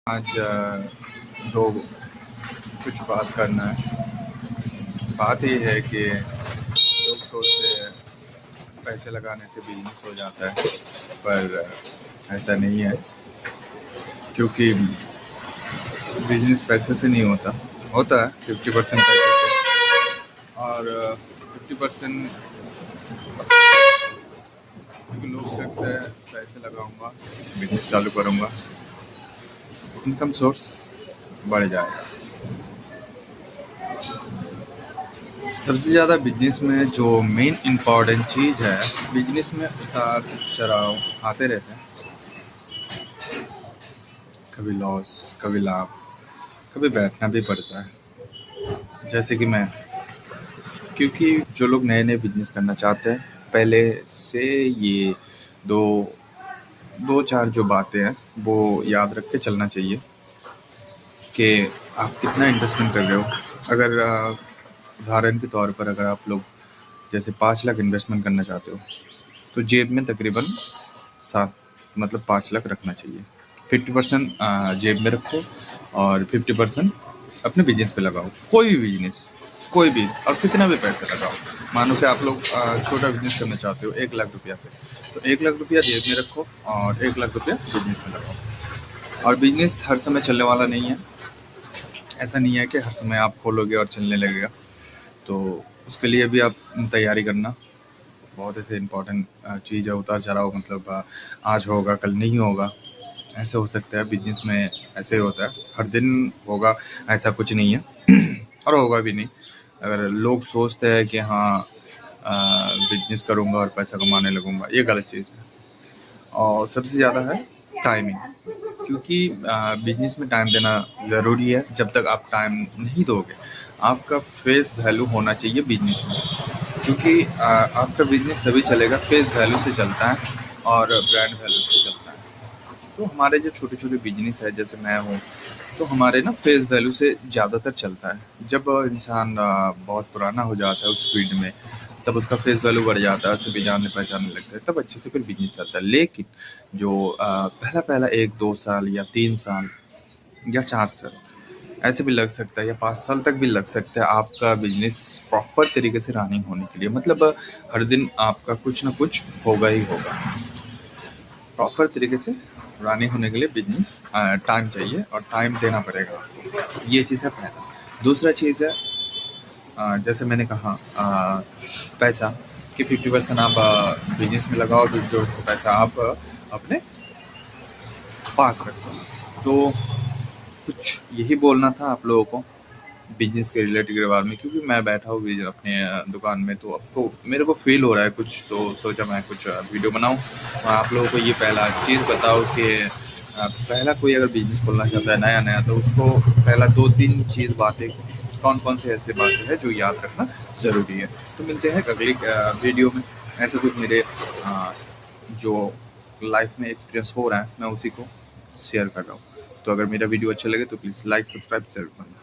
आज दो कुछ बात करना है। बात ये है कि लोग सोचते हैं पैसे लगाने से बिजनेस हो जाता है, पर ऐसा नहीं है। क्योंकि बिजनेस पैसे से नहीं होता होता है 50% पैसे से, और 50% क्योंकि लोग सोचते हैं पैसे लगाऊंगा, बिजनेस चालू करूंगा, इनकम सोर्स बढ़ जाएगा। सबसे ज़्यादा बिजनेस में जो मेन इम्पॉर्टेंट चीज़ है, बिजनेस में उतार चढ़ाव आते रहते हैं। कभी लॉस, कभी लाभ, कभी बैठना भी पड़ता है। जैसे कि मैं, क्योंकि जो लोग नए नए बिजनेस करना चाहते हैं, पहले से ये दो दो चार जो बातें हैं वो याद रख के चलना चाहिए कि आप कितना इन्वेस्टमेंट कर रहे हो। अगर उदाहरण के तौर पर अगर आप लोग जैसे 5 लाख इन्वेस्टमेंट करना चाहते हो, तो जेब में तकरीबन 5 लाख रखना चाहिए। 50% जेब में रखो और 50% अपने बिजनेस पे लगाओ। कोई भी बिजनेस, कोई भी, और कितना भी पैसा लगाओ। मानो कि आप लोग छोटा बिजनेस करना चाहते हो 1 लाख रुपया से, तो 1 लाख रुपया जेब में रखो और 1 लाख रुपया बिजनेस में लगाओ। और बिजनेस हर समय चलने वाला नहीं है। ऐसा नहीं है कि हर समय आप खोलोगे और चलने लगेगा। तो उसके लिए भी आप तैयारी करना बहुत ऐसे इम्पोर्टेंट चीज़ है। उतार चढ़ाव आज होगा कल नहीं होगा, ऐसे हो सकता है। बिजनेस में ऐसे ही होता है, हर दिन होगा ऐसा कुछ नहीं है और होगा भी नहीं। अगर लोग सोचते हैं कि हाँ बिजनेस करूँगा और पैसा कमाने लगूँगा, ये गलत चीज़ है। और सबसे ज़्यादा है टाइमिंग, क्योंकि बिजनेस में टाइम देना ज़रूरी है। जब तक आप टाइम नहीं दोगे, आपका फेस वैल्यू होना चाहिए बिजनेस में, क्योंकि आपका बिजनेस तभी चलेगा, फेस वैल्यू से चलता है और ब्रांड वैल्यू से चलता है। तो हमारे जो छोटे छोटे बिजनेस है, जैसे मैं हूँ, तो हमारे ना फेस वैल्यू से ज़्यादातर चलता है। जब इंसान बहुत पुराना हो जाता है उस फील्ड में, तब उसका फेस वैल्यू बढ़ जाता है, सभी जानने पहचानने लगते हैं, तब अच्छे से फिर बिजनेस चलता है। लेकिन जो पहला 1-2 साल या 3 साल या 4 साल, ऐसे भी लग सकता है, या 5 साल तक भी लग सकता है आपका बिजनेस प्रॉपर तरीके से रनिंग होने के लिए। हर दिन आपका कुछ ना कुछ होगा ही होगा। प्रॉपर तरीके से रनिंग होने के लिए बिजनेस टाइम चाहिए और टाइम देना पड़ेगा आपको। ये चीज़ है पहला। दूसरा चीज़ है जैसे मैंने कहा पैसा कि 50% आप बिजनेस में लगाओ, 50% पैसा आप अपने पास रखो। तो कुछ यही बोलना था आप लोगों को बिजनेस के रिलेटेड के बारे में, क्योंकि मैं बैठा हूँ अपने दुकान में, तो आपको मेरे को फील हो रहा है कुछ, तो सोचा मैं कुछ वीडियो बनाऊँ और आप लोगों को ये पहला चीज़ बताओ कि पहला कोई अगर बिजनेस खोलना चाहता है नया नया, तो उसको पहला 2-3 चीज़ बातें, कौन कौन से ऐसे बातें हैं जो याद रखना ज़रूरी है। तो मिलते हैं अगली वीडियो में। ऐसा कुछ मेरे जो लाइफ में एक्सपीरियंस हो रहा है, मैं उसी को शेयर कर रहा हूँ। तो अगर मेरा वीडियो अच्छा लगे तो प्लीज़ लाइक, सब्सक्राइब, शेयर करना।